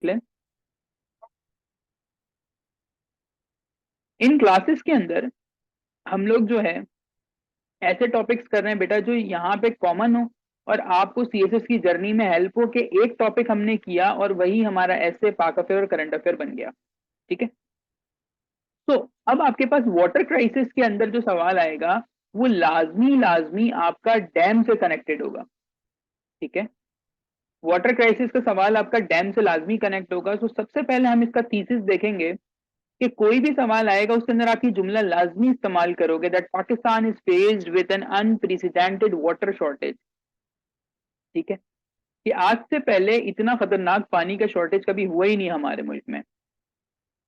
Clear? इन classes के अंदर हम लोग जो है ऐसे टॉपिक्स कर रहे हैं बेटा जो यहाँ पे कॉमन हो और आपको सीएसएस की जर्नी में हेल्प हो, कि एक टॉपिक हमने किया और वही हमारा ऐसे पाक अफेयर और करंट अफेयर बन गया। ठीक है, तो अब आपके पास वाटर क्राइसिस के अंदर जो सवाल आएगा वो लाजमी लाजमी आपका डैम से कनेक्टेड होगा। ठीक है, वाटर क्राइसिस का सवाल आपका डैम से लाजमी कनेक्ट होगा। तो सबसे पहले हम इसका थीसिस देखेंगे कि कोई भी सवाल आएगा उसके अंदर आप ये जुमला लाजमी इस्तेमाल करोगे, that Pakistan is faced with an unprecedented water shortage. ठीक है, कि आज से पहले इतना खतरनाक पानी का शॉर्टेज कभी हुआ ही नहीं हमारे मुल्क में।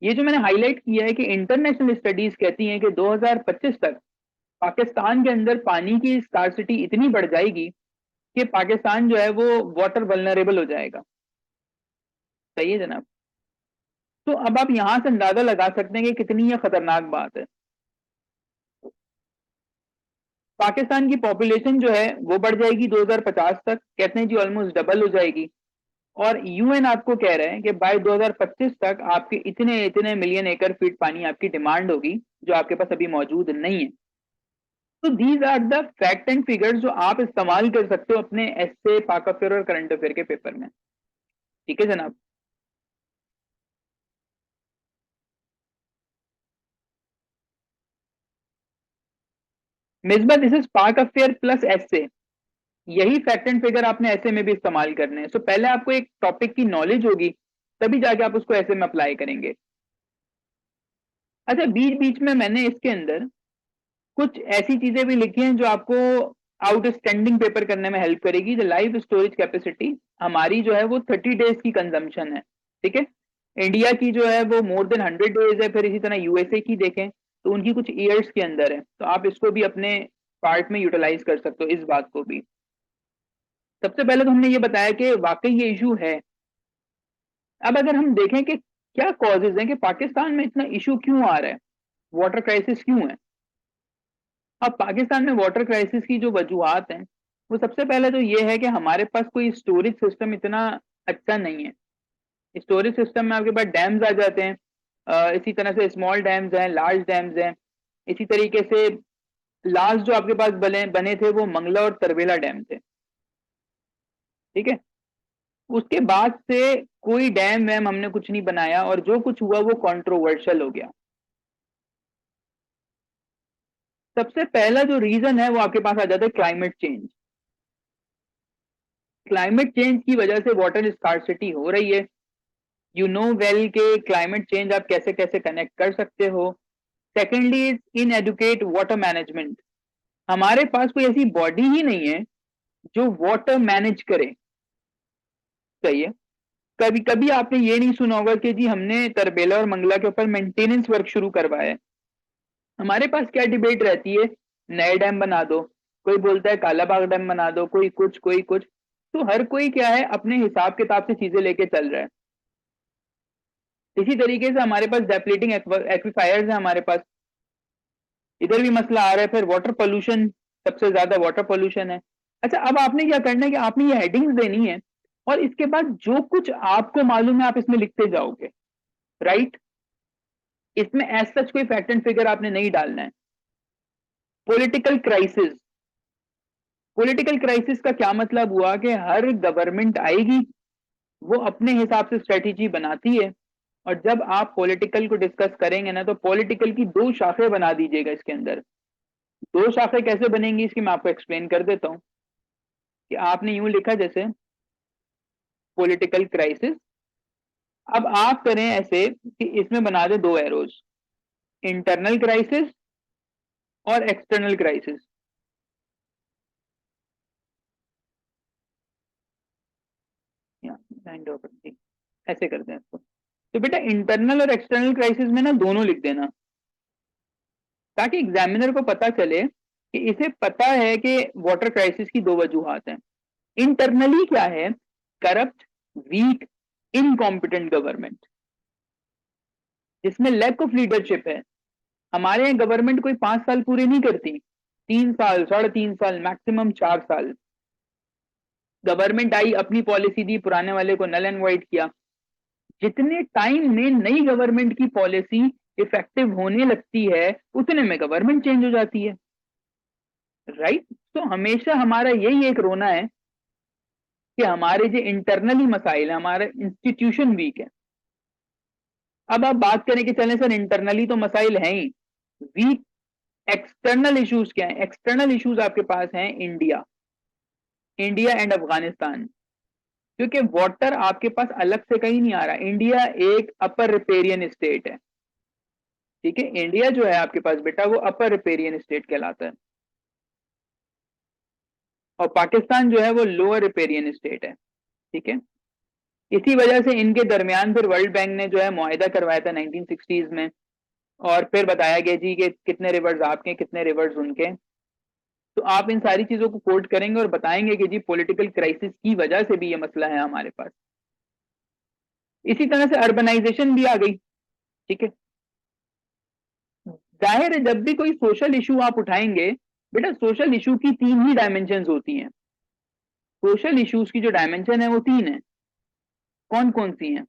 ये जो मैंने हाईलाइट किया है कि इंटरनेशनल स्टडीज कहती हैं कि 2025 तक पाकिस्तान के अंदर पानी की स्कार्सिटी इतनी बढ़ जाएगी कि पाकिस्तान जो है वो वाटर वल्नरेबल हो जाएगा। सही है जनाब? तो अब आप यहां से अंदाजा लगा सकते हैं कि कितनी यह खतरनाक बात है। पाकिस्तान की पॉपुलेशन जो है वो बढ़ जाएगी 2050 तक, कहते हैं जी ऑलमोस्ट डबल हो जाएगी। और यूएन आपको कह रहे हैं कि बाय 2025 तक आपके इतने इतने मिलियन एकड़ फीट पानी आपकी डिमांड होगी जो आपके पास अभी मौजूद नहीं है। तो these are the fact and figures जो आप इस्तेमाल कर सकते हो अपने एसए, पाक अफेयर और करंट अफेयर के पेपर में। ठीक है जनाब? मिसबा दिस इज पाक अफेयर प्लस एसए। यही फैक्ट एंड फिगर आपने ऐसे में भी इस्तेमाल करने हैं। सो पहले आपको एक टॉपिक की नॉलेज होगी तभी जाके आप उसको ऐसे में अप्लाई करेंगे। अच्छा, बीच बीच में मैंने इसके अंदर कुछ ऐसी चीजें भी लिखी हैं जो आपको आउटस्टैंडिंग पेपर करने में हेल्प करेगी। द लाइव स्टोरेज कैपेसिटी हमारी जो है वो 30 डेज की कंजम्पशन है। ठीक है, इंडिया की जो है वो मोर देन 100 डेज है। फिर इसी तरह यूएसए की देखें तो उनकी कुछ ईयर्स के अंदर है। तो आप इसको भी अपने पार्ट में यूटिलाइज कर सकते हो, इस बात को भी। सबसे पहले तो हमने ये बताया कि वाकई ये इशू है। अब अगर हम देखें कि क्या कॉजेज हैं कि पाकिस्तान में इतना इशू क्यों आ रहा है, वाटर क्राइसिस क्यों है। अब पाकिस्तान में वाटर क्राइसिस की जो वजूहत हैं वो सबसे पहले तो ये है कि हमारे पास कोई स्टोरेज सिस्टम इतना अच्छा नहीं है। स्टोरेज सिस्टम में आपके पास डैम्स आ जाते हैं, इसी तरह से स्मॉल डैम्स हैं, लार्ज डैम्स हैं। इसी तरीके से लास्ट जो आपके पास बने बने थे वो मंगला और तरवेला डैम थे। ठीक है, उसके बाद से कोई डैम वैम हमने कुछ नहीं बनाया और जो कुछ हुआ वो कंट्रोवर्शियल हो गया। सबसे पहला जो रीजन है वो आपके पास आ जाता है क्लाइमेट चेंज। क्लाइमेट चेंज की वजह से वाटर स्कार्सिटी हो रही है। यू नो वेल के क्लाइमेट चेंज आप कैसे कैसे कनेक्ट कर सकते हो। Secondly is inadequate water management. हमारे पास कोई ऐसी बॉडी ही नहीं है जो वाटर मैनेज करे। सही है, कभी कभी आपने ये नहीं सुना होगा कि जी हमने तरबेला और मंगला के ऊपर मेंटेनेंस वर्क शुरू करवाया है। हमारे पास क्या डिबेट रहती है, नए डैम बना दो, कोई बोलता है कालाबाग डैम बना दो, कोई कुछ कोई कुछ। तो हर कोई क्या है अपने हिसाब किताब से चीजें लेके चल रहा है। इसी तरीके से हमारे पास डेप्लीटिंग एक्विफायर्स है हमारे पास, इधर भी मसला आ रहा है। फिर वाटर पोल्यूशन, सबसे ज्यादा वाटर पोल्यूशन है। अच्छा, अब आपने क्या करना है कि आपने ये हेडिंग्स देनी है और इसके बाद जो कुछ आपको मालूम है आप इसमें लिखते जाओगे। राइट, इसमें एज सच कोई फैक्ट एंड फिगर आपने नहीं डालना है। पॉलिटिकल क्राइसिस, पॉलिटिकल क्राइसिस का क्या मतलब हुआ कि हर गवर्नमेंट आएगी, वो अपने हिसाब से स्ट्रेटेजी बनाती है। और जब आप पॉलिटिकल को डिस्कस करेंगे ना तो पॉलिटिकल की दो शाखें बना दीजिएगा इसके अंदर। दो शाखें कैसे बनेंगी इसकी मैं आपको एक्सप्लेन कर देता हूं। कि आपने यूं लिखा जैसे पॉलिटिकल क्राइसिस, अब आप करें ऐसे कि इसमें बना दे दो एरोज, इंटरनल क्राइसिस और एक्सटर्नल क्राइसिस। ऐसे करते हैं इसको। तो बेटा इंटरनल और एक्सटर्नल क्राइसिस में ना दोनों लिख देना, ताकि एग्जामिनर को पता चले कि इसे पता है कि वाटर क्राइसिस की दो वजूहत हैं। इंटरनली क्या है, करप्ट, वीक, इनकॉम्पिटेंट गवर्नमेंट, जिसमें लैक ऑफ लीडरशिप है। हमारे यहाँ गवर्नमेंट कोई 5 साल पूरे नहीं करती, 3 साल, 3.5 साल, मैक्सिमम 4 साल। गवर्नमेंट आई, अपनी पॉलिसी दी, पुराने वाले को नल एंड वाइट किया, जितने टाइम में नई गवर्नमेंट की पॉलिसी इफेक्टिव होने लगती है उतने में गवर्नमेंट चेंज हो जाती है, राइट। तो हमेशा हमारा यही एक रोना है कि हमारे जो इंटरनली मसाइल है, हमारा इंस्टीट्यूशन वीक है। अब आप बात करें कि चलें सर इंटरनली तो मसाइल हैं ही, वीक एक्सटर्नल इश्यूज क्या है? एक्सटर्नल इश्यूज आपके पास हैं इंडिया, इंडिया एंड अफगानिस्तान। क्योंकि वाटर आपके पास अलग से कहीं नहीं आ रहा, इंडिया एक अपर रिपेरियन स्टेट है, ठीक है। इंडिया जो है आपके पास बेटा वो अपर रिपेरियन स्टेट कहलाता है, और पाकिस्तान जो है वो लोअर रिपेरियन स्टेट है, ठीक है। इसी वजह से इनके दरमियान फिर वर्ल्ड बैंक ने जो है मुआहिदा करवाया था 1960s में, और फिर बताया गया जी कि कितने रिवर्स आपके कितने रिवर्स उनके। तो आप इन सारी चीजों को कोट करेंगे और बताएंगे कि जी पॉलिटिकल क्राइसिस की वजह से भी ये मसला है हमारे पास। इसी तरह से अर्बनाइजेशन भी आ गई, ठीक है। जाहिर है जब भी कोई सोशल इशू आप उठाएंगे बेटा, सोशल इशू की तीन ही डायमेंशन होती हैं। सोशल इश्यूज की जो डायमेंशन है वो तीन है। कौन कौन सी हैं?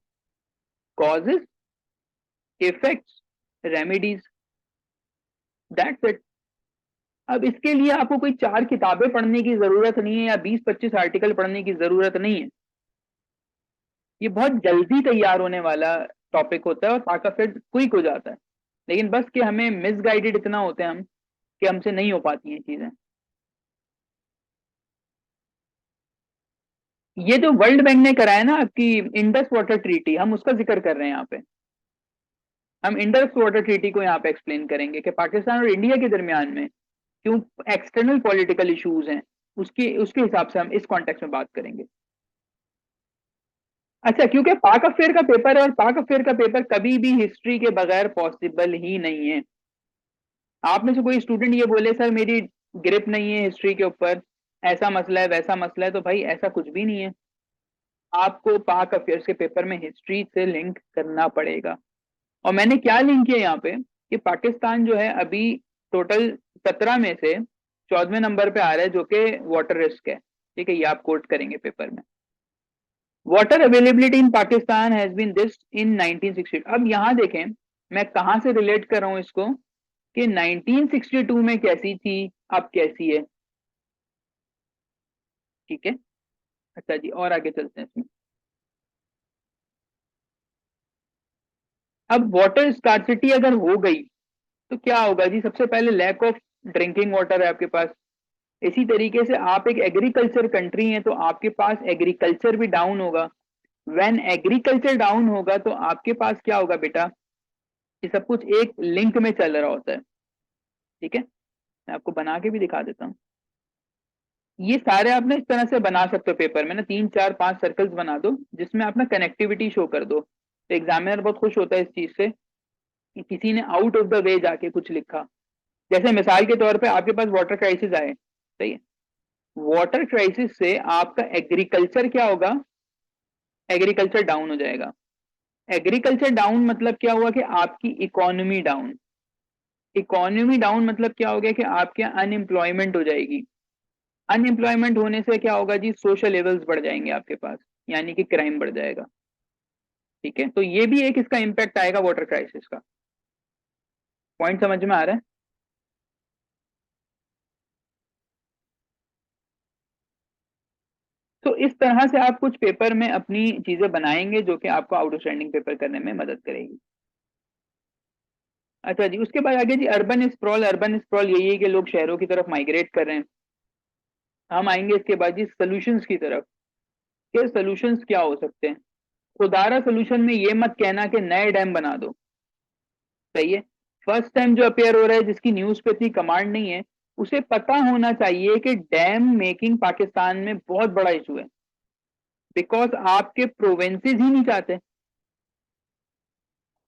Causes, effects, remedies, that's it. अब इसके लिए आपको कोई 4 किताबें पढ़ने की जरूरत नहीं है या 20-25 आर्टिकल पढ़ने की जरूरत नहीं है। ये बहुत जल्दी तैयार होने वाला टॉपिक होता है और ताकत क्विक हो जाता है, लेकिन बस कि हमें मिसगाइडेड इतना होते हैं हम कि हमसे नहीं हो पाती हैं चीजें। ये जो वर्ल्ड बैंक ने कराया ना आपकी इंडस वाटर ट्रीटी, हम उसका जिक्र कर रहे हैं यहाँ पे। हम इंडस वाटर ट्रीटी को यहाँ पे एक्सप्लेन करेंगे कि पाकिस्तान और इंडिया के दरमियान में क्यों एक्सटर्नल पॉलिटिकल इश्यूज हैं, उसके उसके हिसाब से हम इस कॉन्टेक्स्ट में बात करेंगे। अच्छा, क्योंकि पाक अफेयर का पेपर है और पाक अफेयर का पेपर कभी भी हिस्ट्री के बगैर पॉसिबल ही नहीं है। आप में से कोई स्टूडेंट ये बोले सर मेरी ग्रिप नहीं है हिस्ट्री के ऊपर, ऐसा मसला है वैसा मसला है, तो भाई ऐसा कुछ भी नहीं है। आपको पाक अफेयर्स के पेपर में हिस्ट्री से लिंक करना पड़ेगा। और मैंने क्या लिंक किया यहाँ पे कि पाकिस्तान जो है अभी टोटल 17 में से 14वें नंबर पे आ रहा है, जो कि वाटर रिस्क है, ठीक है। ये आप कोट करेंगे पेपर में। Water availability in Pakistan has been this in 1960। अब यहाँ देखें मैं कहाँ से रिलेट कर रहा हूँ इसको कि 1962 में कैसी थी अब कैसी है, ठीक है। अच्छा जी, और आगे चलते हैं इसमें। अब वाटर स्कार्सिटी अगर हो गई तो क्या होगा जी? सबसे पहले लैक ऑफ ड्रिंकिंग वाटर है आपके पास। इसी तरीके से आप एक एग्रीकल्चर कंट्री हैं तो आपके पास एग्रीकल्चर भी डाउन होगा। व्हेन एग्रीकल्चर डाउन होगा तो आपके पास क्या होगा बेटा? ये सब कुछ एक लिंक में चल रहा होता है, ठीक है। मैं आपको बना के भी दिखा देता हूँ। ये सारे आप ना इस तरह से बना सकते हो पेपर में ना, 3 4 5 सर्कल्स बना दो जिसमें आप ना कनेक्टिविटी शो कर दो, तो एग्जामिनर बहुत खुश होता है इस चीज से कि किसी ने आउट ऑफ द वे जाके कुछ लिखा। जैसे मिसाल के तौर पे आपके पास वाटर क्राइसिस आए, सही है। वाटर क्राइसिस से आपका एग्रीकल्चर क्या होगा? एग्रीकल्चर डाउन हो जाएगा। एग्रीकल्चर डाउन मतलब क्या हुआ कि आपकी इकोनॉमी डाउन। इकोनॉमी डाउन मतलब क्या हो गया कि आपके अनएम्प्लॉयमेंट हो जाएगी। अनएम्प्लॉयमेंट होने से क्या होगा जी? सोशल लेवल्स बढ़ जाएंगे आपके पास, यानी कि क्राइम बढ़ जाएगा, ठीक है। तो ये भी एक इसका इम्पैक्ट आएगा वाटर क्राइसिस का। पॉइंट समझ में आ रहा है? तो इस तरह से आप कुछ पेपर में अपनी चीजें बनाएंगे जो कि आपको आउटस्टैंडिंग पेपर करने में मदद करेगी। अच्छा जी, उसके बाद आगे जी अर्बन स्प्रॉल। अर्बन स्प्रॉल यही है कि लोग शहरों की तरफ माइग्रेट कर रहे हैं। हम आएंगे इसके बाद जी सोल्यूशंस की तरफ कि सोल्यूशंस क्या हो सकते हैं। खुदारा सोल्यूशन में ये मत कहना कि नए डैम बना दो, सही है। फर्स्ट टाइम जो अपेयर हो रहा है जिसकी न्यूज पे इतनी कमांड नहीं है, उसे पता होना चाहिए कि डैम मेकिंग पाकिस्तान में बहुत बड़ा इशू है, बिकॉज आपके प्रोविंसेस ही नहीं चाहते।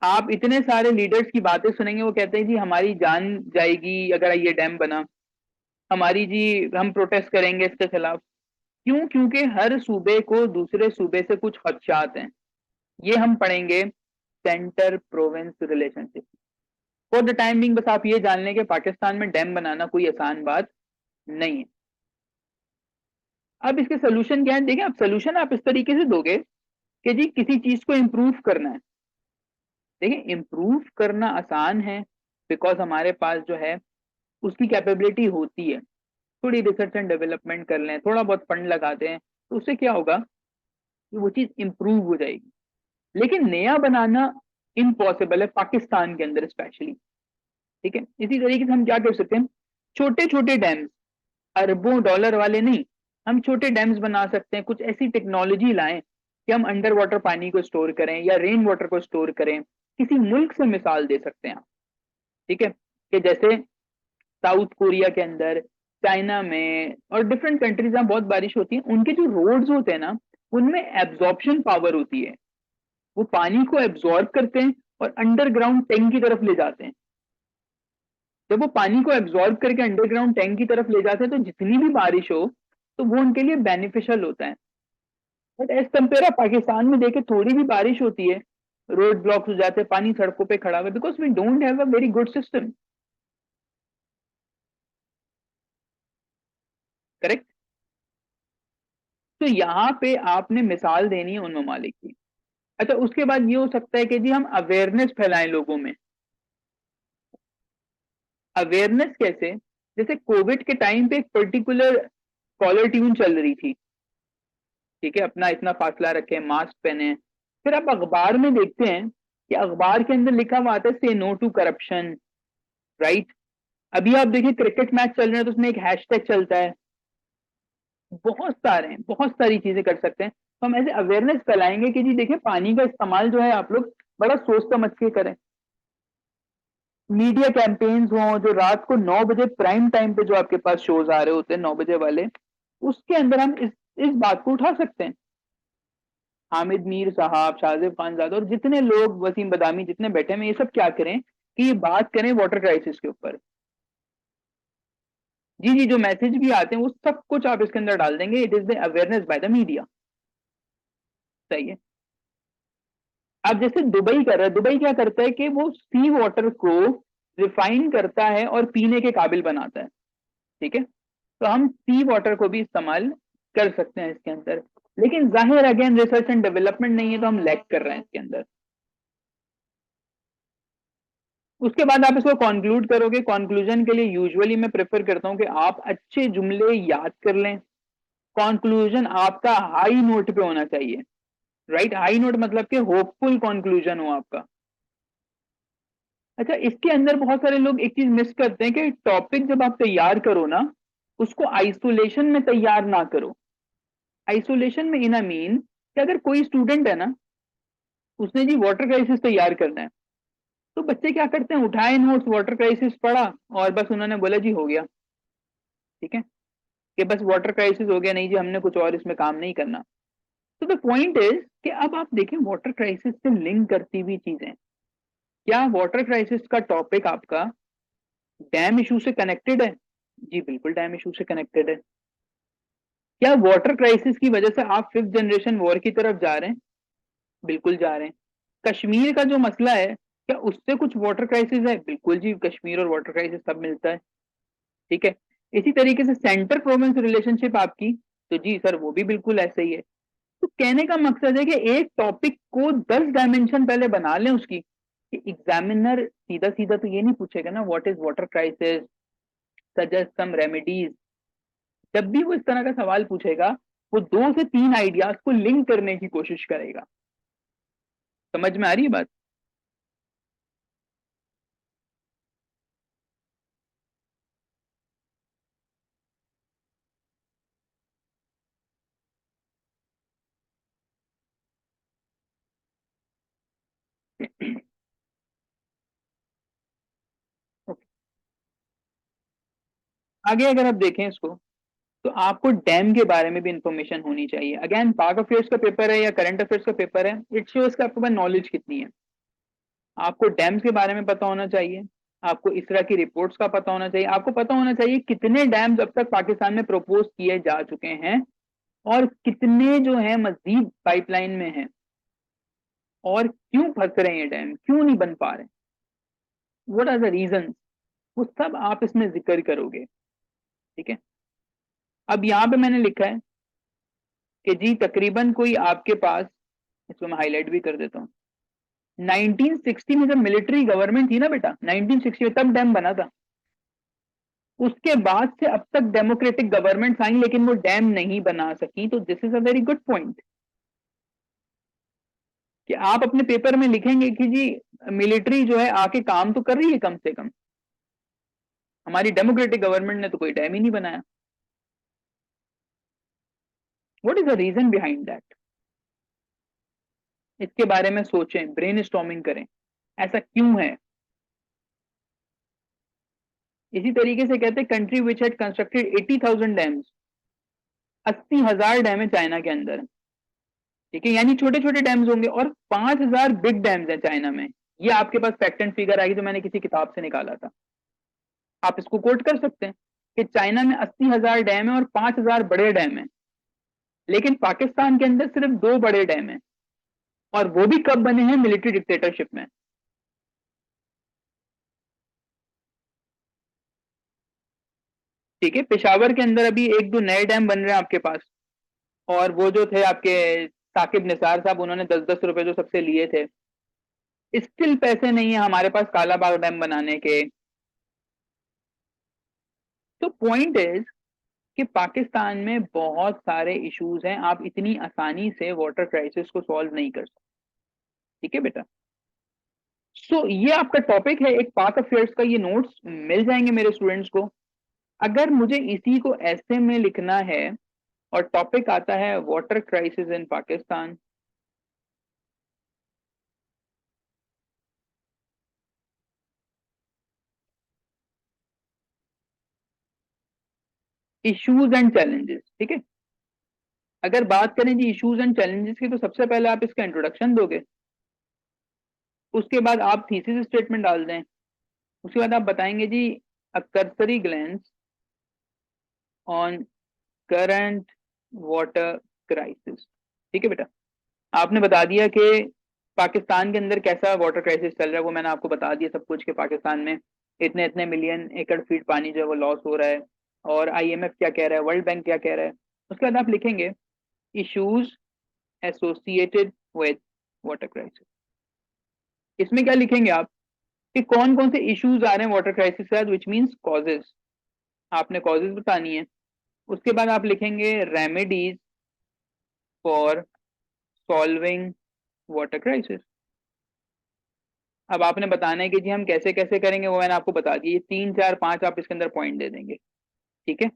आप इतने सारे लीडर्स की बातें सुनेंगे, वो कहते हैं जी हमारी जान जाएगी अगर ये डैम बना, हमारी जी हम प्रोटेस्ट करेंगे इसके खिलाफ। क्यों? क्योंकि हर सूबे को दूसरे सूबे से कुछ खदशात हैं। ये हम पढ़ेंगे centre province relationship. For the time being बस आप ये जान लें कि पाकिस्तान में डैम बनाना कोई आसान बात नहीं है। अब इसके सोल्यूशन क्या है? देखिए, आप सोल्यूशन आप इस तरीके से दोगे कि जी किसी चीज को इम्प्रूव करना है। देखिए इम्प्रूव करना आसान है, बिकॉज हमारे पास जो है उसकी कैपेबिलिटी होती है। थोड़ी रिसर्च एंड डेवलपमेंट कर लें, थोड़ा बहुत फंड लगाते हैं, तो उससे क्या होगा कि वो चीज इम्प्रूव हो जाएगी। लेकिन नया बनाना इम्पॉसिबल है पाकिस्तान के अंदर स्पेशली। ठीक है, इसी तरीके से हम क्या कर सकते हैं, छोटे छोटे डैम्स, अरबों डॉलर वाले नहीं, हम छोटे डैम्स बना सकते हैं। कुछ ऐसी टेक्नोलॉजी लाएं कि हम अंडर वाटर पानी को स्टोर करें या रेन वाटर को स्टोर करें। किसी मुल्क से मिसाल दे सकते हैं आप। ठीक है, कि जैसे साउथ कोरिया के अंदर, चाइना में और डिफरेंट कंट्रीज में बहुत बारिश होती है, उनके जो रोड्स होते हैं ना, उनमें एब्जॉर्प्शन पावर होती है। वो पानी को एब्जॉर्ब करते हैं और अंडरग्राउंड टैंक की तरफ ले जाते हैं। जब वो पानी को एब्जॉर्ब करके अंडरग्राउंड टैंक की तरफ ले जाते हैं, तो जितनी भी बारिश हो तो वो उनके लिए बेनिफिशियल होता है। बट एज कंपेयर पाकिस्तान में देखे, थोड़ी भी बारिश होती है, रोड ब्लॉक हो जाते हैं, पानी सड़कों पे खड़ा हुआ है, because we don't have a very good system. Correct. तो यहाँ पे आपने मिसाल देनी है उन ममालिक की। अच्छा, उसके बाद ये हो सकता है कि जी हम अवेयरनेस फैलाएं लोगों में। अवेयरनेस कैसे? जैसे कोविड के टाइम पे एक पर्टिकुलर कॉलर ट्यून चल रही थी, ठीक है, अपना इतना फासला रखें, मास्क पहने। फिर आप अखबार में देखते हैं कि अखबार के अंदर लिखा हुआ आता है से नो टू करप्शन, राइट। अभी आप देखिए क्रिकेट मैच चल रहे हैं तो उसमें एक हैशटैग चलता है। बहुत सारे हैं, बहुत सारी चीजें कर सकते हैं। तो हम ऐसे अवेयरनेस फैलाएंगे कि जी देखिए पानी का इस्तेमाल जो है आप लोग बड़ा सोच समझ के करें। मीडिया कैंपेन्स हों, जो रात को 9 बजे प्राइम टाइम पे जो आपके पास शोज आ रहे होते हैं 9 बजे वाले, उसके अंदर हम इस बात को उठा सकते हैं। हामिद मीर साहब, शाहजेब खानजादा और जितने लोग, वसीम बदामी, जितने बैठे हैं, ये सब क्या करें कि ये बात करें वाटर क्राइसिस के ऊपर। जी जी, जो मैसेज भी आते हैं वो सब कुछ आप इसके अंदर डाल देंगे। It is the awareness by the media. सही है। अब जैसे दुबई कर रहा है, दुबई क्या करता है कि वो सी वाटर को रिफाइन करता है और पीने के काबिल बनाता है। ठीक है, तो हम सी वाटर को भी इस्तेमाल कर सकते हैं इसके अंदर। लेकिन जाहिर अगेन रिसर्च एंड डेवलपमेंट नहीं है, तो हम लैग कर रहे हैं इसके अंदर। उसके बाद आप इसको कंक्लूड करोगे। कंक्लूजन के लिए यूजुअली मैं प्रेफर करता हूं कि आप अच्छे जुमले याद कर लें। कंक्लूजन आपका हाई नोट पे होना चाहिए, राइट। हाई नोट मतलब कि होपफुल कंक्लूजन हो आपका। अच्छा, इसके अंदर बहुत सारे लोग एक चीज मिस करते हैं कि टॉपिक जब आप तैयार करो ना, उसको आइसोलेशन में तैयार ना करो। आइसोलेशन में इन मीन कि अगर कोई स्टूडेंट है ना, उसने जी वाटर क्राइसिस तैयार करना है, तो बच्चे क्या करते हैं, उठाए नोट्स, वाटर क्राइसिस पढ़ा और बस उन्होंने बोला जी हो गया। ठीक है, कि बस वाटर क्राइसिस हो गया, नहीं जी हमने कुछ और इसमें काम नहीं करना। तो द पॉइंट इज कि अब आप देखें वाटर क्राइसिस से लिंक करती हुई चीजें। क्या वाटर क्राइसिस का टॉपिक आपका डैम इशू से कनेक्टेड है? जी बिल्कुल डैम इशू से कनेक्टेड है। क्या वाटर क्राइसिस की वजह से आप फिफ्थ जनरेशन वॉर की तरफ जा रहे हैं? बिल्कुल जा रहे हैं। कश्मीर का जो मसला है, क्या उससे कुछ वाटर क्राइसिस है? बिल्कुल जी, कश्मीर और वाटर क्राइसिस सब मिलता है। ठीक है, इसी तरीके से सेंटर प्रोविंस रिलेशनशिप आपकी, तो जी सर वो भी बिल्कुल ऐसे ही है। तो कहने का मकसद है कि एक टॉपिक को 10 डायमेंशन पहले बना लें उसकी, कि एग्जामिनर सीधा सीधा तो ये नहीं पूछेगा ना what is water crisis, suggest some remedies. जब भी वो इस तरह का सवाल पूछेगा, वो 2 से 3 आइडियाज को लिंक करने की कोशिश करेगा। समझ में आ रही है बात? आगे अगर आप देखें इसको, तो आपको डैम के बारे में भी इंफॉर्मेशन होनी चाहिए। अगेन पाक अफेयर्स का पेपर है या करंट अफेयर्स का पेपर है, इट शोज का आपके पास नॉलेज कितनी है। आपको डैम्स के बारे में पता होना चाहिए, आपको इसरा की रिपोर्ट्स का पता होना चाहिए, आपको पता होना चाहिए कितने डैम्स अब तक पाकिस्तान में प्रपोज किए जा चुके हैं और कितने जो है मजीद पाइपलाइन में हैं, और क्यों फंस रहे हैं डैम, क्यों नहीं बन पा रहे, व्हाट आर द रीजन, वो सब आप इसमें जिक्र करोगे। ठीक है, अब यहाँ पे मैंने लिखा है कि जी तकरीबन कोई आपके पास इसको मैं हाईलाइट भी कर देता हूँ। 1960 में जब मिलिट्री गवर्नमेंट थी ना बेटा, 1960 में तब डैम बना था। उसके बाद से अब तक डेमोक्रेटिक गवर्नमेंट आई, लेकिन वो डैम नहीं बना सकी। तो this is a very good point कि आप अपने पेपर में लिखेंगे कि जी मिलिट्री जो है आके काम तो कर रही है कम से कम, हमारी डेमोक्रेटिक गवर्नमेंट ने तो कोई डैम ही नहीं बनाया। What is the reason behind that? इसके बारे में सोचें, ब्रेन स्टॉर्मिंग करें, ऐसा क्यों है। इसी तरीके से कहते हैं country which had constructed 80,000 dams, 80,000 dam है चाइना के अंदर। ठीक है, यानी छोटे छोटे डैम्स होंगे, और 5,000 बिग डैम्स है चाइना में। ये आपके पास फैक्ट एंड फिगर आएगी जो मैंने किसी किताब से निकाला था, आप इसको कोट कर सकते हैं कि चाइना में 80,000 डैम है और 5,000 बड़े डैम है। लेकिन पाकिस्तान के अंदर सिर्फ 2 बड़े डैम है, और वो भी कब बने हैं? मिलिट्री डिक्टेटरशिप में। ठीक है, पेशावर के अंदर अभी 1-2 नए डैम बन रहे हैं आपके पास, और वो जो थे आपके साकिब निसार साहब, उन्होंने 10-10 रुपए जो सबसे लिए थे, स्टिल पैसे नहीं है हमारे पास काला बाग डैम बनाने के। तो पॉइंट इज कि पाकिस्तान में बहुत सारे इश्यूज हैं, आप इतनी आसानी से वाटर क्राइसिस को सॉल्व नहीं कर सकते। ठीक है बेटा, सो ये आपका टॉपिक है एक पाक अफेयर्स का, ये नोट्स मिल जाएंगे मेरे स्टूडेंट्स को। अगर मुझे इसी को ऐसे में लिखना है और टॉपिक आता है water crisis in Pakistan, issues and challenges. ठीक है, अगर बात करें जी इश्यूज एंड चैलेंजेस की, तो सबसे पहले आप इसका इंट्रोडक्शन दोगे, उसके बाद आप थीसिस स्टेटमेंट डाल दें, उसके बाद आप बताएंगे जी अ cursory glance on current water crisis. ठीक है बेटा, आपने बता दिया कि पाकिस्तान के अंदर कैसा वाटर क्राइसिस चल रहा है, वो मैंने आपको बता दिया सब कुछ, कि पाकिस्तान में इतने इतने मिलियन एकड़ फीट पानी जो है वो लॉस हो रहा है, और आईएमएफ क्या कह रहा है, वर्ल्ड बैंक क्या कह रहा है। उसके बाद आप लिखेंगे issues associated with water crisis. इसमें क्या लिखेंगे आप कि कौन कौन से इश्यूज आ रहे हैं वाटर क्राइसिस के साथ, विच मीन्स कॉजेज, आपने कॉजेज बतानी है। उसके बाद आप लिखेंगे remedies for solving water crisis. अब आपने बताना है कि जी हम कैसे कैसे करेंगे, वो मैंने आपको बता दिया, ये 3 4 5 आप इसके अंदर पॉइंट दे देंगे। ठीक है,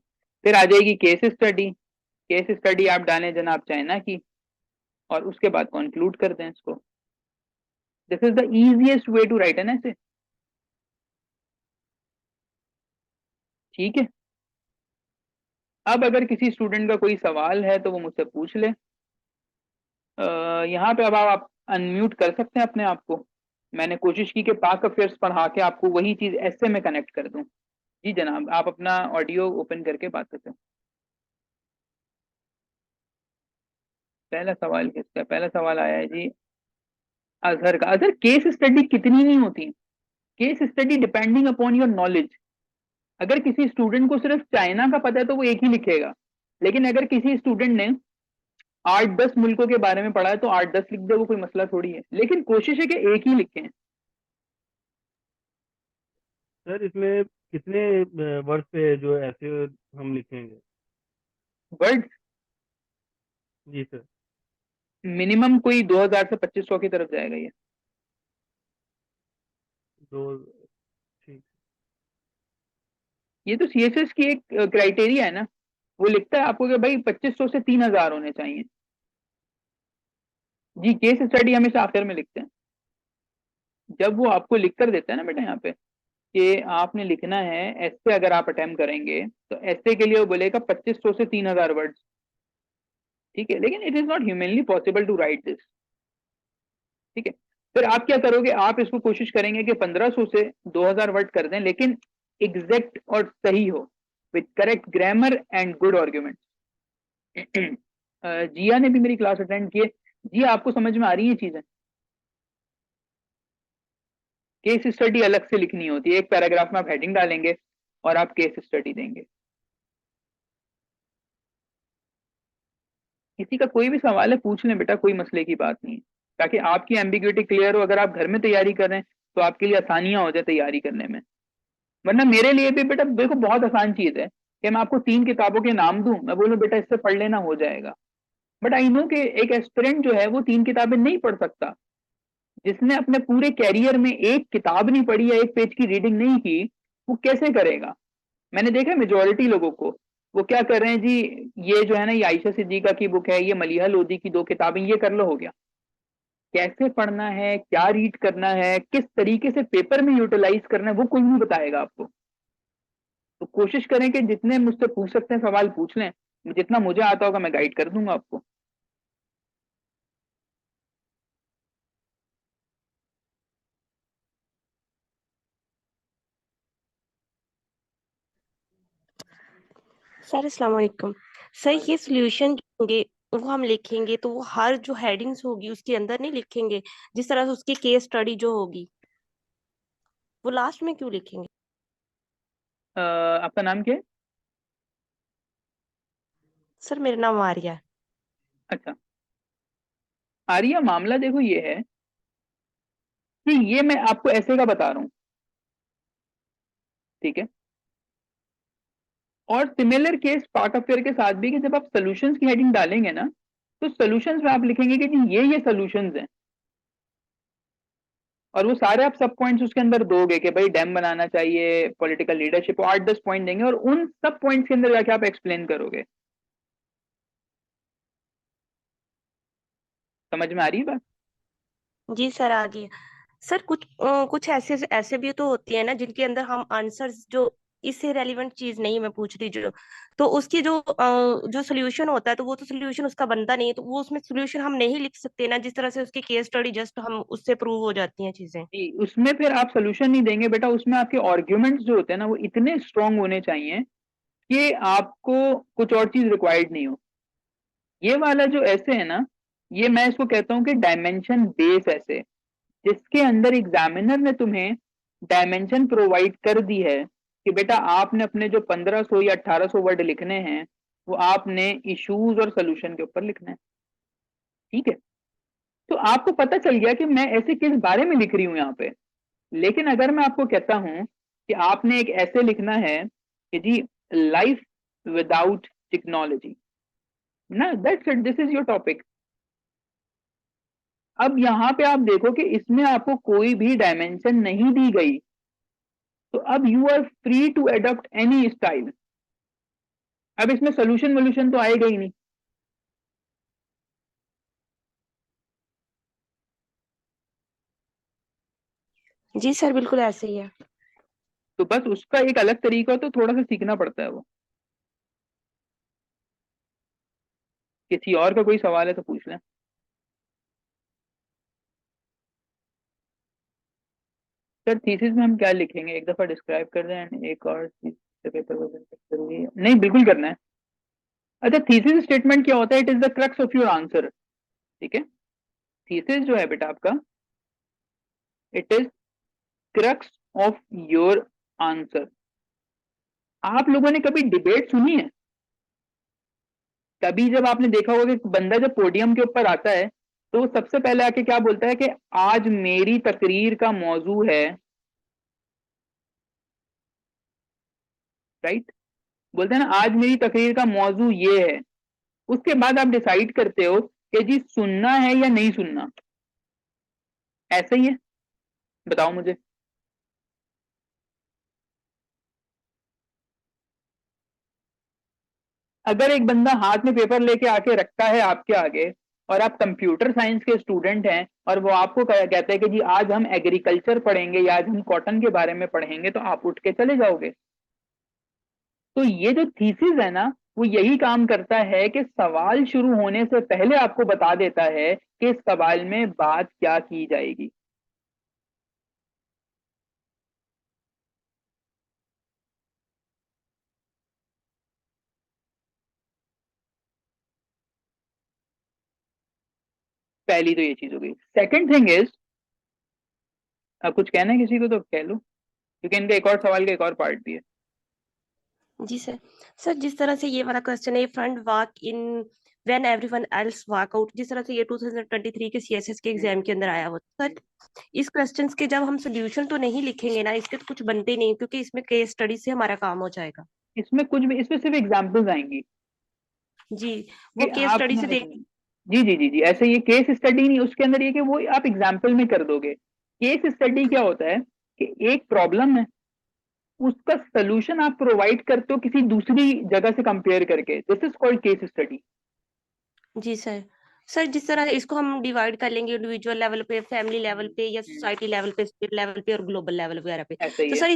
फिर आ जाएगी केस स्टडी। केस स्टडी आप डालें जनाब चाइना की, और उसके बाद कंक्लूड कर दें इसको। This is the easiest way to write an essay. ठीक है, अब अगर किसी स्टूडेंट का कोई सवाल है तो वो मुझसे पूछ ले। यहाँ पे अब आप अनम्यूट कर सकते हैं अपने आप को। मैंने कोशिश की कि पाक अफेयर्स पढ़ा के आपको वही चीज ऐसे में कनेक्ट कर दूं। जी जनाब, आप अपना ऑडियो ओपन करके बात करते हैं। पहला सवाल किसका? पहला सवाल आया है जी अजहर का। अजहर, केस स्टडी कितनी नहीं होती? Case study depending upon your knowledge. अगर किसी स्टूडेंट को सिर्फ चाइना का पता है तो वो एक ही लिखेगा, लेकिन अगर किसी स्टूडेंट ने 8-10 मुल्कों के बारे में पढ़ा है तो 8-10 लिख दे, वो कोई मसला थोड़ी है, लेकिन कोशिश है कि एक ही लिखें। सर इसमें कितने वर्ड पे जो ऐसे हम लिखेंगे? वर्ड जी सर। मिनिमम कोई 2,000 से 2,500 की तरफ जाएगा ये। दो। ठीक। ये तो सीएसएस की एक क्राइटेरिया है ना, वो लिखता है आपको कि भाई 2,500 से 3,000 होने चाहिए। जी केस स्टडी हमेशा आखिर में लिखते हैं, जब वो आपको लिख कर देता है ना बेटा यहाँ पे कि आपने लिखना है ऐसे, अगर आप अटेम्प्ट करेंगे तो ऐसे के लिए वो बोलेगा 2,500 से 3,000 वर्ड्स। ठीक है, लेकिन it is not humanly possible to write this. ठीक है, फिर आप क्या करोगे, आप इसको कोशिश करेंगे कि 1,500 से 2,000 वर्ड कर दें, लेकिन एग्जैक्ट और सही हो, with correct grammar and good argument. Jiya ने भी मेरी क्लास अटेंड की है। जिया, आपको समझ में आ रही है चीजें? केस स्टडी अलग से लिखनी होती है, एक पैराग्राफ में आप हेडिंग डालेंगे और आप केस स्टडी देंगे। किसी का कोई भी सवाल है पूछ लें बेटा, कोई मसले की बात नहीं है, ताकि आपकी एम्बिग्युइटी क्लियर हो। अगर आप घर में तैयारी कर रहे हैं तो आपके लिए आसानियां हो जाए तैयारी करने में। वरना मेरे लिए भी बेटा देखो बहुत आसान चीज है कि मैं आपको 3 किताबों के नाम दूं, मैं बोलूं बेटा इससे पढ़ लेना हो जाएगा। बट आई नो कि एक एस्पिरेंट जो है वो 3 किताबें नहीं पढ़ सकता। जिसने अपने पूरे कैरियर में एक किताब नहीं पढ़ी या एक पेज की रीडिंग नहीं की, वो कैसे करेगा? मैंने देखा मेजोरिटी लोगों को, वो क्या कर रहे हैं जी, ये जो है ना, ये आयशा सिद्दीका की बुक है, ये मलिहा लोधी की 2 किताबें, ये कर लो हो गया। कैसे पढ़ना है, क्या रीड करना है, किस तरीके से पेपर में यूटिलाइज करना है, वो कोई नहीं बताएगा आपको। तो कोशिश करें कि जितने मुझसे पूछ सकते हैं सवाल पूछ लें, जितना मुझे आता होगा मैं गाइड कर दूंगा आपको। सर अस्सलाम वालेकुम। सर ये सोल्यूशन होंगे वो हम लिखेंगे तो वो हर जो हेडिंग्स होगी उसके अंदर नहीं लिखेंगे, जिस तरह से उसकी केस स्टडी जो होगी वो लास्ट में क्यों लिखेंगे? आपका नाम क्या है? सर मेरा नाम आर्या है। अच्छा, आर्या, मामला देखो ये है कि ये मैं आपको ऐसे का बता रहा हूँ, ठीक है। और similar case part of fair के साथ भी, कि जब आप सॉल्यूशंस की हेडिंग डालेंगे ना, तो सॉल्यूशंस में आप लिखेंगे कि जी ये सॉल्यूशंस हैं, और वो सारे आप सब पॉइंट्स उसके अंदर दोगे कि भाई डैम बनाना चाहिए, पॉलिटिकल लीडरशिप, 8-10 पॉइंट देंगे, और उन सब पॉइंट्स के अंदर जाके आप एक्सप्लेन करोगे। समझ में आ रही है बात? जी सर आ गई। सर कुछ ऐसे ऐसे भी तो होती है ना जिनके अंदर हम आंसर्स जो इससे रेलिवेंट चीज नहीं मैं पूछ रही जो, तो उसकी जो सोल्यूशन होता है तो वो तो सोल्यूशन उसका बनता नहीं है, तो वो उसमें सोल्यूशन हम नहीं लिख सकते ना, जिस तरह से उसकी केस स्टडी जस्ट हम उससे प्रूव हो जाती हैं चीजें। जी, उसमें फिर आप सोल्यूशन नहीं देंगे बेटा, उसमें आपके आर्ग्यूमेंट्स जो होते हैं ना वो इतने स्ट्रांग होने चाहिए कि आपको कुछ और चीज रिक्वायर्ड नहीं हो। ये वाला जो ऐसे है ना, ये मैं इसको कहता हूँ कि डायमेंशन बेस ऐसे, जिसके अंदर एग्जामिनर ने तुम्हें डायमेंशन प्रोवाइड कर दी है कि बेटा आपने अपने जो 1500 या 1800 वर्ड लिखने हैं, वो आपने इश्यूज और सोल्यूशन के ऊपर लिखना है, ठीक है। तो आपको पता चल गया कि मैं ऐसे किस बारे में लिख रही हूँ यहाँ पे। लेकिन अगर मैं आपको कहता हूं कि आपने एक ऐसे लिखना है कि जी लाइफ विदाउट टेक्नोलॉजी, ना, that's it, this is your topic. अब यहां पे आप देखो कि इसमें आपको कोई भी डायमेंशन नहीं दी गई, तो अब you are free to adopt any style. अब इसमें सोल्यूशन वोल्यूशन तो आएगा ही नहीं। जी सर बिल्कुल ऐसे ही है। तो बस उसका एक अलग तरीका, तो थोड़ा सा सीखना पड़ता है वो। किसी और का कोई सवाल है तो पूछ लें। सर थीसिस में हम क्या लिखेंगे, एक दफा डिस्क्राइब कर दें and एक और पेपर जरूरी है? नहीं, बिल्कुल करना है। अच्छा, थीसिस स्टेटमेंट क्या होता है? It is the crux of your answer, ठीक है। थीसिस जो है बेटा आपका, it is crux of your answer. आप लोगों ने कभी डिबेट सुनी है? कभी जब आपने देखा होगा कि बंदा जब पोडियम के ऊपर आता है तो वो सबसे पहले आके क्या बोलता है कि आज मेरी तकरीर का मौजू है, राइट? बोलते हैं ना, आज मेरी तकरीर का मौजू ये है। उसके बाद आप डिसाइड करते हो कि जी सुनना है या नहीं सुनना। ऐसा ही है? बताओ मुझे। अगर एक बंदा हाथ में पेपर लेके आके रखता है आपके आगे, और आप कंप्यूटर साइंस के स्टूडेंट हैं, और वो आपको कहते हैं कि जी आज हम एग्रीकल्चर पढ़ेंगे या आज हम कॉटन के बारे में पढ़ेंगे, तो आप उठ के चले जाओगे। तो ये जो थीसिस है ना, वो यही काम करता है कि सवाल शुरू होने से पहले आपको बता देता है कि इस सवाल में बात क्या की जाएगी। पहली तो ये चीज हो गई। सेकंड थिंग इज, कुछ कहना है किसी को तो कह लो, क्योंकि इनका एक और सवाल का एक और पार्ट भी है। जी सर। सर जिस तरह से ये वाला क्वेश्चन है, front walk in when everyone else walk out, जिस तरह से ये 2023 के सीएसएस के एग्जाम के अंदर आया हुआ। सर इस क्वेश्चंस के जब हम सोल्यूशन तो नहीं लिखेंगे ना, इसके तो कुछ बनते नहीं, क्योंकि इसमें केस स्टडी से हमारा काम हो जाएगा। इसमें कुछ भी, इसमें सिर्फ एग्जाम्पल्स आएंगी जी, कि वो केस आप स्टडी से देख। जी जी जी जी, ऐसे ये केस स्टडी नहीं, उसके अंदर ये कि वो आप एग्जाम्पल में कर दोगे। केस स्टडी क्या होता है कि एक प्रॉब्लम है, उसका सोल्यूशन आप प्रोवाइड करते हो किसी दूसरी जगह से कंपेयर करके, this is called case study. जी सर। सर जिस तरह इसको हम डिवाइड कर लेंगे इंडिविजुअल लेवल पे, फैमिली लेवल पे, या सोसाइटी लेवल पे, स्टेट लेवल पे और ग्लोबल लेवल वगैरह पे, ऐसा ही तो है। सर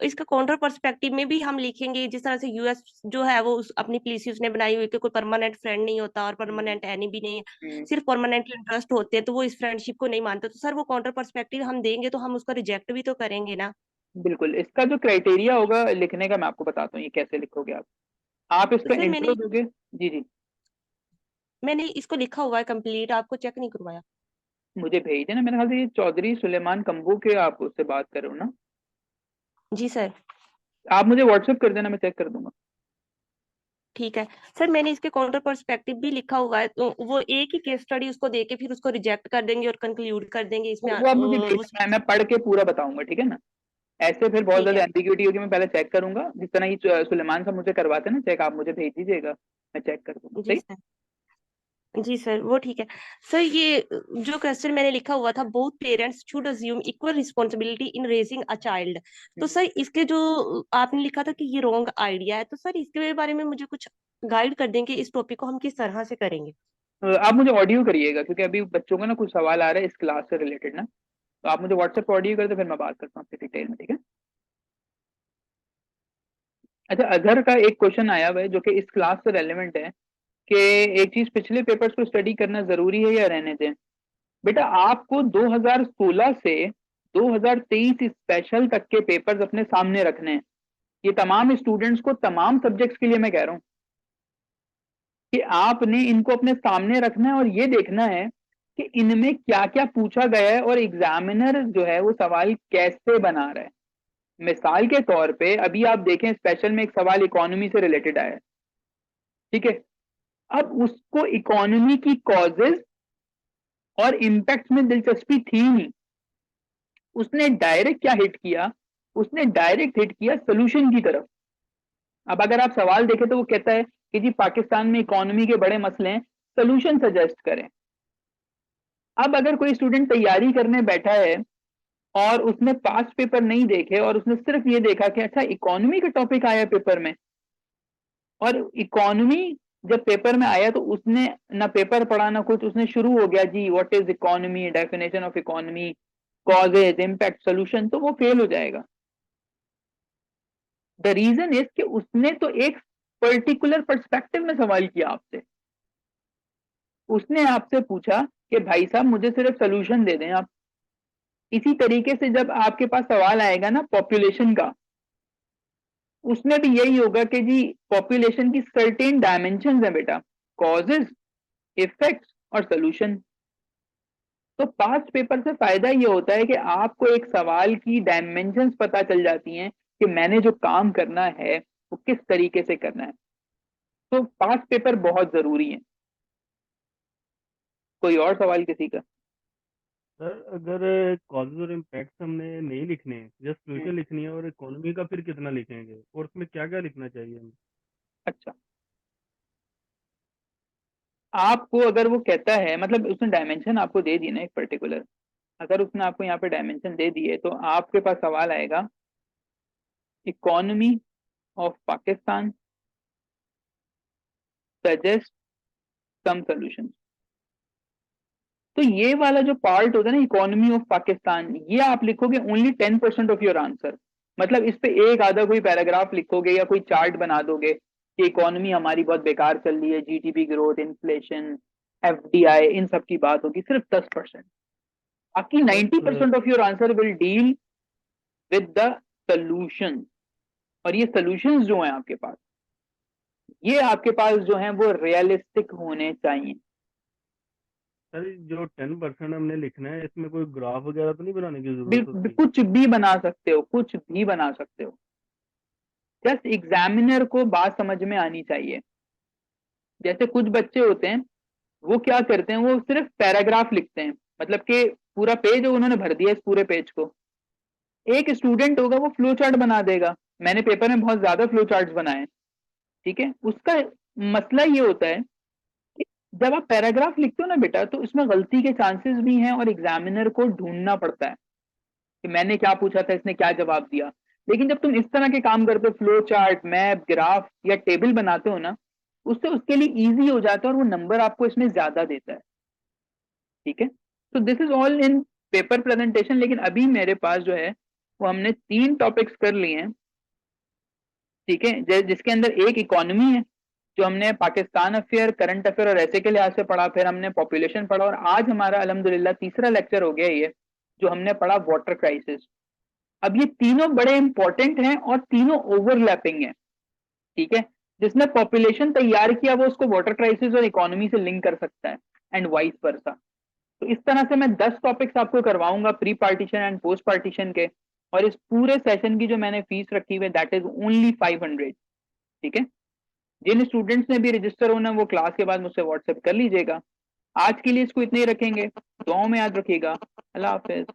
इसका काउंटर पर्सपेक्टिव में भी हम लिखेंगे, जिस तरह से यूएस जो है वो अपनी पॉलिसी उसने बनाई हुई कि कोई परमानेंट फ्रेंड नहीं होता और परमानेंट एनी भी नहीं है, हम्म, सिर्फ परमानेंट इंटरेस्ट होते हैं, तो वो इस फ्रेंडशिप को नहीं मानते। तो सर वो काउंटर पर्सपेक्टिव हम देंगे तो हम उसका रिजेक्ट भी तो करेंगे ना। बिल्कुल। इसका जो क्राइटेरिया होगा लिखने का मैं आपको बताता हूँ, ये कैसे लिखोगे आप तो इसका सर इंट्रो दोगे। जी जी, मैंने इसको लिखा हुआ है कंप्लीट, आपको चेक नहीं करवाया। मुझे भेज देना। मेरे ख्याल से ये चौधरी सुलेमान कंबू के आप उससे बात करो ना, जी सर। आप मुझे व्हाट्सएप कर देना, मैं चेक कर दूंगा। ठीक है सर, मैंने इसके काउंटर पर्सपेक्टिव भी लिखा हुआ है, तो वो एक ही केस स्टडी उसको देके फिर उसको रिजेक्ट कर देंगे और कंक्लूड कर देंगे इसमें वो आप मुझे वो। भेजना, मैं पढ़ के पूरा बताऊंगा, ठीक है ना। ऐसे फिर बहुत ठीक ज्यादा है। एम्बिग्यूटी होगी, मैं पहले चेक करूंगा, जिस तरह ये सुलेमान साहब मुझे करवाते हैं ना चेक, आप मुझे भेज दीजिएगा, मैं चेक कर दूंगा, जी सही। सर। जी सर वो ठीक है। सर ये जो क्वेश्चन मैंने लिखा हुआ था, both parents should assume equal responsibility in raising a child, तो हम्म। सर इसके जो आपने लिखा था कि ये रॉन्ग आइडिया है, तो सर इसके बारे में मुझे कुछ गाइड कर देंगे, इस टॉपिक को हम किस तरह से करेंगे। आप मुझे ऑडियो करिएगा, क्योंकि अभी बच्चों का ना कुछ सवाल आ रहा है इस क्लास से रिलेटेड ना, तो आप मुझे व्हाट्सएप पर ऑडियो कर दो, फिर मैं बात करता हूँ आपसे डिटेल में, ठीक है। अच्छा, अजहर का एक क्वेश्चन आया हुआ है जो कि इस क्लास से रेलेवेंट है, कि एक चीज, पिछले पेपर्स को स्टडी करना जरूरी है या रहने दें। बेटा आपको 2016 से 2023 स्पेशल तक के पेपर्स अपने सामने रखने हैं। ये तमाम स्टूडेंट्स को, तमाम सब्जेक्ट्स के लिए मैं कह रहा हूँ कि आपने इनको अपने सामने रखना है और ये देखना है कि इनमें क्या क्या पूछा गया है और एग्जामिनर जो है वो सवाल कैसे बना रहा है। मिसाल के तौर पे अभी आप देखें, स्पेशल में एक सवाल इकोनॉमी से रिलेटेड आया है, ठीक है। अब उसको इकोनॉमी की कॉजेज और इम्पैक्ट में दिलचस्पी थी नहीं, उसने डायरेक्ट क्या हिट किया, उसने डायरेक्ट हिट किया सोल्यूशन की तरफ। अब अगर आप सवाल देखें तो वो कहता है कि जी पाकिस्तान में इकोनॉमी के बड़े मसले हैं, सोल्यूशन सजेस्ट करें। अब अगर कोई स्टूडेंट तैयारी करने बैठा है और उसने पास्ट पेपर नहीं देखे और उसने सिर्फ ये देखा कि अच्छा इकोनॉमी का टॉपिक आया पेपर में, और इकोनॉमी जब पेपर में आया तो उसने ना पेपर पढ़ा ना कुछ, उसने शुरू हो गया जी what is economy, definition of economy, causes, impact, solution, तो वो फेल हो जाएगा। द रीजन इज कि उसने तो एक पर्टिकुलर पर्सपेक्टिव में सवाल किया आपसे। उसने आपसे पूछा कि भाई साहब मुझे सिर्फ सोल्यूशन दे दें आप। इसी तरीके से जब आपके पास सवाल आएगा ना पॉपुलेशन का, उसमें भी यही होगा कि जी पॉपुलेशन की सर्टेन डायमेंशन है बेटा, कॉजेज, इफेक्ट्स और सोल्यूशन। तो पास्ट पेपर से फायदा ये होता है कि आपको एक सवाल की डायमेंशंस पता चल जाती हैं कि मैंने जो काम करना है वो किस तरीके से करना है। तो पास्ट पेपर बहुत जरूरी है। कोई और सवाल किसी का। सर अगर कॉजेज और इम्पैक्ट हमने नहीं लिखने हैं, जस्ट हम्म, फ्यूचर लिखनी है, और इकोनॉमी का फिर कितना लिखेंगे, और उसमें क्या क्या लिखना चाहिए हमें? अच्छा, आपको अगर वो कहता है, मतलब उसने डायमेंशन आपको दे दी ना एक पर्टिकुलर, अगर उसने आपको यहाँ पे डायमेंशन दे दिए तो आपके पास सवाल आएगा economy of Pakistan suggest some solutions. तो ये वाला जो पार्ट होता है ना इकोनॉमी ऑफ पाकिस्तान, ये आप लिखोगे ओनली 10% ऑफ योर आंसर। मतलब इस पे एक आधा कोई पैराग्राफ लिखोगे या कोई चार्ट बना दोगे कि इकोनॉमी हमारी बहुत बेकार चल रही है, जीडीपी ग्रोथ, इन्फ्लेशन, एफडीआई, इन सब की बात होगी, सिर्फ 10%। बाकी और 90% of your answer will deal with the solution. और ये सोल्यूशंस जो हैं आपके पास, ये आपके पास जो हैं वो रियलिस्टिक होने चाहिए। सर जो 10% हमने लिखना है, इसमें कोई ग्राफ वगैरह तो नहीं बनाने की जरूरत होती? कुछ भी बना सकते हो, कुछ भी बना सकते हो, जस्ट एग्जामिनर को बात समझ में आनी चाहिए। जैसे कुछ बच्चे होते हैं वो क्या करते हैं, वो सिर्फ पैराग्राफ लिखते हैं, मतलब कि पूरा पेज उन्होंने भर दिया इस पूरे पेज को। एक स्टूडेंट होगा वो फ्लो चार्ट बना देगा, मैंने पेपर में बहुत ज्यादा फ्लो चार्ट्स बनाए, ठीक है। उसका मसला ये होता है कि जब आप पैराग्राफ लिखते हो ना बेटा, तो इसमें गलती के चांसेस भी हैं और एग्जामिनर को ढूंढना पड़ता है कि मैंने क्या पूछा था, इसने क्या जवाब दिया। लेकिन जब तुम इस तरह के काम करते हो, फ्लो चार्ट, मैप, ग्राफ या टेबल बनाते हो ना, उससे उसके लिए इजी हो जाता है और वो नंबर आपको इसमें ज्यादा देता है, ठीक है। तो this is all in paper presentation. लेकिन अभी मेरे पास जो है वो हमने 3 टॉपिक्स कर लिए हैं, ठीक है। जिसके अंदर एक इकोनॉमी है, जो हमने पाकिस्तान अफेयर, करंट अफेयर और ऐसे के लिहाज से पढ़ा, फिर हमने पॉपुलेशन पढ़ा, और आज हमारा अल्हम्दुलिल्लाह तीसरा लेक्चर हो गया ये, जो हमने पढ़ा वाटर क्राइसिस। अब ये तीनों बड़े इंपॉर्टेंट हैं और तीनों ओवरलैपिंग है, ठीक है। जिसने पॉपुलेशन तैयार किया वो उसको वाटर क्राइसिस और इकोनॉमी से लिंक कर सकता है, एंड वाइस वर्सा। तो इस तरह से मैं 10 टॉपिक्स आपको करवाऊंगा pre partition and post partition के, और इस पूरे सेशन की जो मैंने फीस रखी हुई है दैट इज ओनली 500, ठीक है। जिन स्टूडेंट्स ने भी रजिस्टर होना वो क्लास के बाद मुझसे व्हाट्सएप कर लीजिएगा। आज के लिए इसको इतने ही रखेंगे, दुआओं में याद रखिएगा। अल्लाह हाफिज।